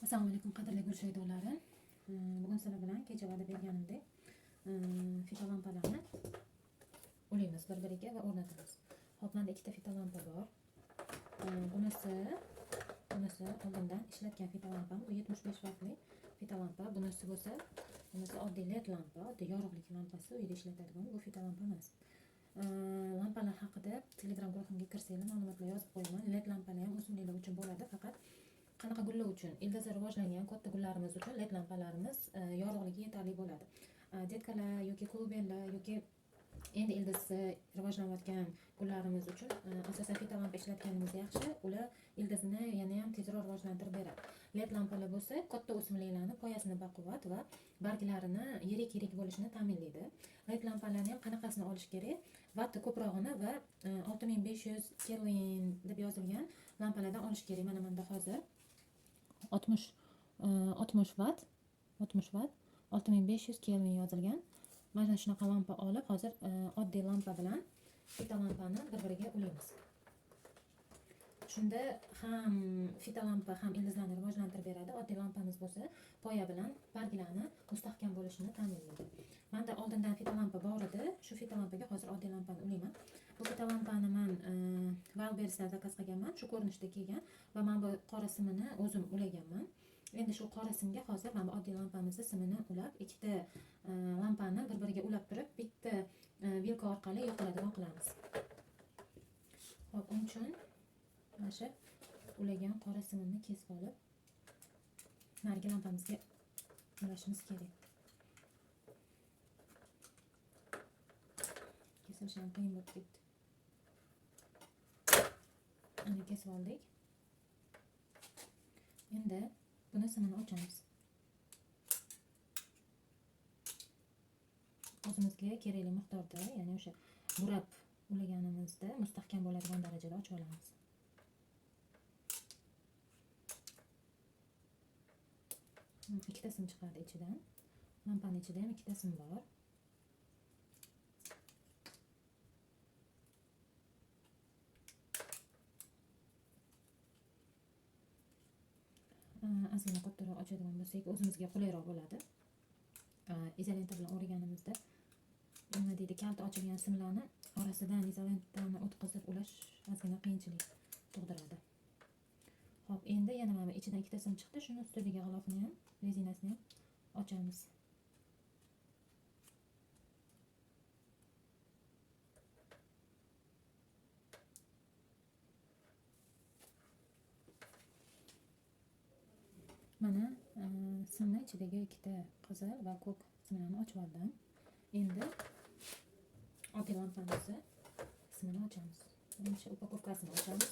Assalomu alaykum qadrli go'rshaydonlarim. Bugun sizlar bilan kecha va'da berganimdek fitolampalarni ulaymiz bir-biriga va o'rnatamiz. Hop, menda ikkita fitolampa bor. Bunisi oldindan ishlatgan fitolampam. Bu 75 vatli fitolampa. Bunisi bo'lsa, bunisi oddiy LED lampa, oddiy yorug'lik lampasi, uyda ishlatadigan bu fitolampa emas. Lampalar haqida Telegram guruhimga kirsanglar ma'lumotlar yozib qo'yaman. LED lampalar ham o'simliklar uchun bo'ladi, faqat qanaqa gullar uchun, ildizlar rivojlangan katta gullarimiz uchun LED lampalarimiz yorug'ligi yetarli bo'ladi. Detkalar yoki klubenlar yoki endi ildizi rivojlanayotgan gullarimiz uchun asosan fitolampa ishlatganimiz yaxshi. Ular ildizini yana ham tezroq rivojlantirib beradi. LED lampalar bo'lsa, katta o'simliklarni poyasini baquvvat va barglarini yirik bo'lishini ta'minlaydi. LED lampalarni ham qanaqasini olish kerak? Vatti ko'prog'ini va 6500 kelvin deb yozilgan lampalardan olish kerak. Mana bunda hozir 60 vatt 6500 kelvin yozilgan. Mana shunaqa lampa olib, hozir oddiy lampa bilan fitolampani bir-biriga ulaymiz. Shunda ham fitolampa ham ildizlarni rivojlantirib beradi. Oddiy lampamiz bo'lsa, poya bilan barglarni mustahkam bo'lishini ta'minlaydi. Menda oldindan fitolampa bor edi. Shu fitolampaga hozir oddiy lampani ulayman. Bu fitolampani men Wildberries'dan zakaz qilganman. Shu ko'rinishda kelgan va men bu qora simini o'zim ulaganman. Endi shu qora simga hozir mana bu oddiy lampamizni simini ulab, ikkita lampani bir-biriga ulab turib, bitta vilka orqali yoqiladigan qilamiz. Hop, uning uchun mana shu ulagan qora simini kesib olib, narigi lampamizga ulashimiz kerak. Kesish ham qiyin bo'lib ketdi. Ana kesib oldik. Endi buni simini ochamiz. O'zimizga kerakli miqdorda, ya'ni o'sha burab ulaganimizda mustahkam bo'ladigan darajada ochib olamiz. Ikkita sim chiqadi ichidan. Lampaning ichida ham ikkita sim bor. Ozgina kattaroq ochadigan bo'lsak, o'zimizga qulayroq bo'ladi. Izolenta bilan o'raganimizda nima deydi, kalta ochilgan simlarni orasidan izolentani o'tkazib ulash ozgina qiyinchilik tug'diradi. Hop, endi yana mana ichidan ikkita sim chiqdi. Shuni ustidagi g'ilofini ham, rezinasini ham ochamiz. Mana simni ichidagi ikkita qizil va ko'k simlarni ochib oldim. Endi oddiy lampamizni simini ochamiz. Birinchi upakovkasini ochamiz.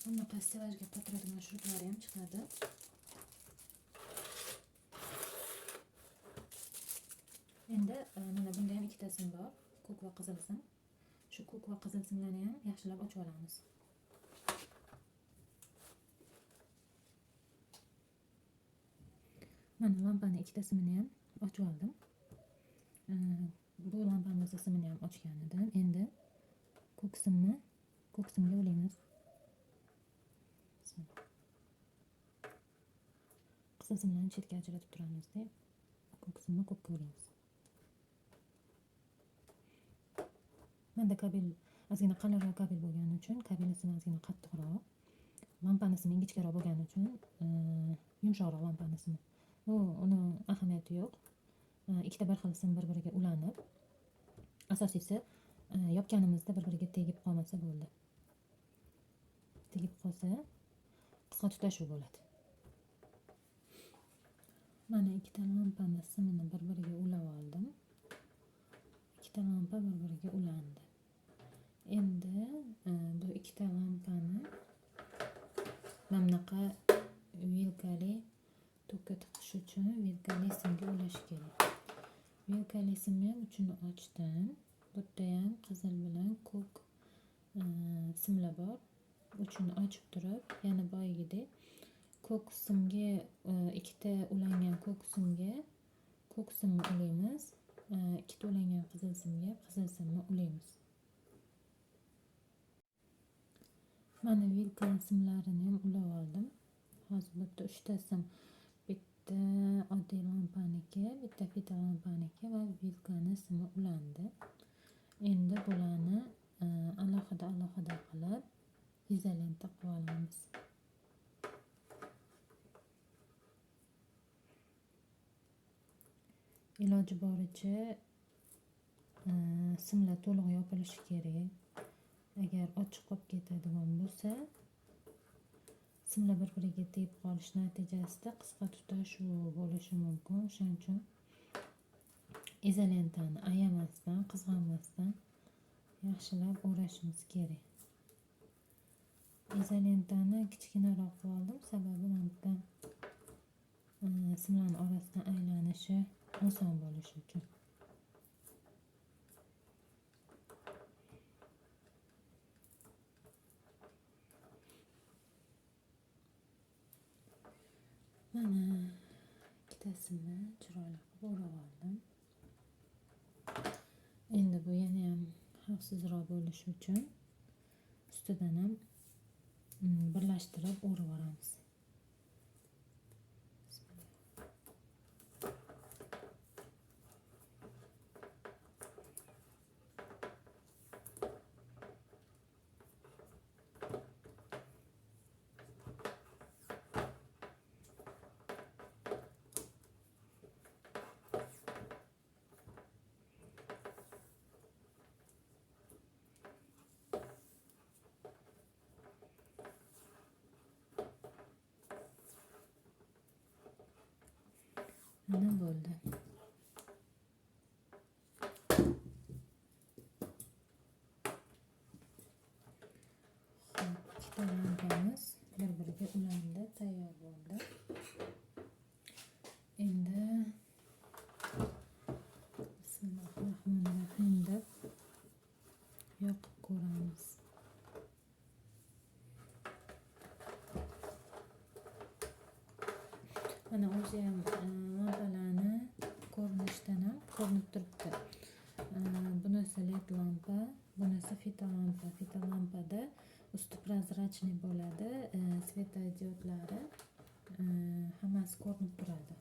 Bunaqa stilajga qotiradigan shuruplar ham chiqadi. Endi mana bunda ham ikkita sim bor, ko'k va qizil sim. Shu ko'k va qizil simlarni ham yaxshilab ochib olamiz. Mana lampaning ikkita simini ham ochib oldim. Bu lampamizning simini ham ochgan edim. Endi ko'k simga ulaymiz. Qizil simlarni chetga ajratib turamiz deb, ko'k simni ko'kka ulaymiz. Menda kabel ozgina qalinroq kabel bo'lgani uchun, kabel simi ozgina qattiqroq, lampani simi ingichkaroq bo'lgani uchun yumshoqroq lampani simi. Uni ahamiyati yo'q. Ikkita bir xil sim bir-biriga ulanib, asosiysi yopganimizda bir-biriga tegib qolmasa bo'ldi. Tegib qolsa qisqa tutashuv bo'ladi. Mana ikkita lampani simini bir-biriga ulab oldim. Ikkita lampa bir-biriga ulandi. Endi bu ikkita lampani mana bunaqa vilkali tokka tiqish uchun vilkali simga ulash kerak. vilkali simni ham uchini ochdim. Bu yerda ham qizil bilan ko'k simlar bor. Uchini ochib turib, yana boyagidek ko'k simga ikkita ulangan ko'k simga ko'k simni ulaymiz. Ikkita ulangan qizil simga qizil simni ulaymiz. Mana vilka simlarini ham ulab oldim. Hozir bu yerda 3 ta sim. Bitta oddiy lampaniki, bitta fita lampaniki va vilkani simi ulandi. Endi bularni alohida qilib izolenta qilib olamiz. Iloji boricha simlar to'liq yopilishi kerak. Agar ochiq qolib ketadigan bo'lsa, simlar bir-biriga tegib qolish natijasida qisqa tutash bo'lishi mumkin. Shuning uchun izolentani ayamasdan, qizg'anmasdan yaxshilab o'rashimiz kerak. Izolentani kichkinaroq qilib oldim, sababi mana bu simlarning orasidan aylanishi oson bo'lishi uchun. Mana ikkitasini chiroyli qilib o'rab oldim. Endi bu yana ham xavfsizroq bo'lishi uchun ustidan ham birlashtirib o'rab olamiz. Mana bo'ldi. Ikkita lampamiz bir-biriga ulandi, tayyor bo'ldi. Endi Bismillahirrohmanirrohim deb yoqib ko'ramiz. Mana o'zi ham lampalarni ko'rinishdan ham ko'rinib turibdi. Bunisi led lampa, bunisi fita lampa. Fita lampada usti prozrachniy bo'ladi, svetodiodlari hammasi ko'rinib turadi.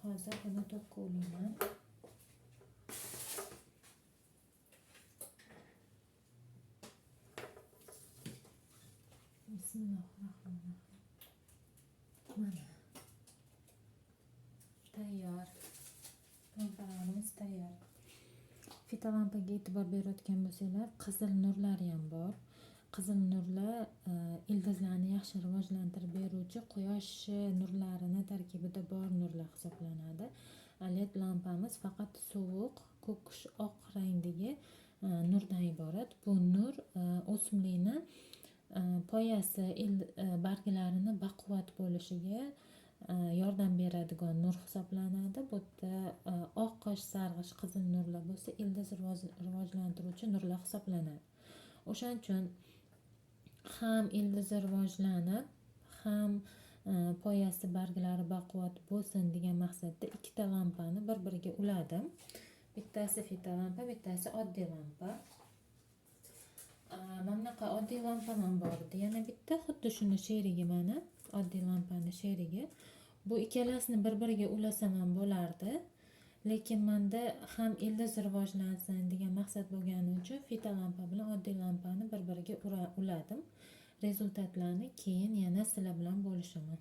Hozir buni to'pga ulayman. Bismillahirrohmanirrohim. Mana tayyor. Lampalarimiz tayyor. Fita lampaga e'tibor berayotgan bo'lsanglar, qizil nurlari ham bor. Qizil nurlar ildizlarni yaxshi rivojlantirib beruvchi quyosh nurlarini tarkibida bor nurlar hisoblanadi. LED lampamiz faqat sovuq, ko'kish oq rangdagi nurdan iborat. Bu nur o'simlikni poyasi barglarini baquvvat bo'lishiga yordam beradigan nur hisoblanadi. Bu yerda oqish, sarg'ish, qizil nurlar bo'lsa, ildiz rivojlantiruvchi nurlar hisoblanadi. O'shaning uchun ham ildizi rivojlanib, ham poyasi barglari baquvvat bo'lsin degan maqsadda ikkita lampani bir-biriga uladim. Bittasi fita lampa, bittasi oddiy lampa. Mana bunaqa oddiy lampam ham bor edi. Yana bitta xuddi shuni sherigi, mana oddiy lampani sherigi. Bu ikkalasini bir-biriga ulasam ham bo'lardi. Lekin menda ham ildiz rivojlansin degan maqsad bo'lgani uchun fita lampa bilan oddiy lampani bir-biriga uladim. Rezultatlarni keyin yana sizlar bilan bo'lishaman.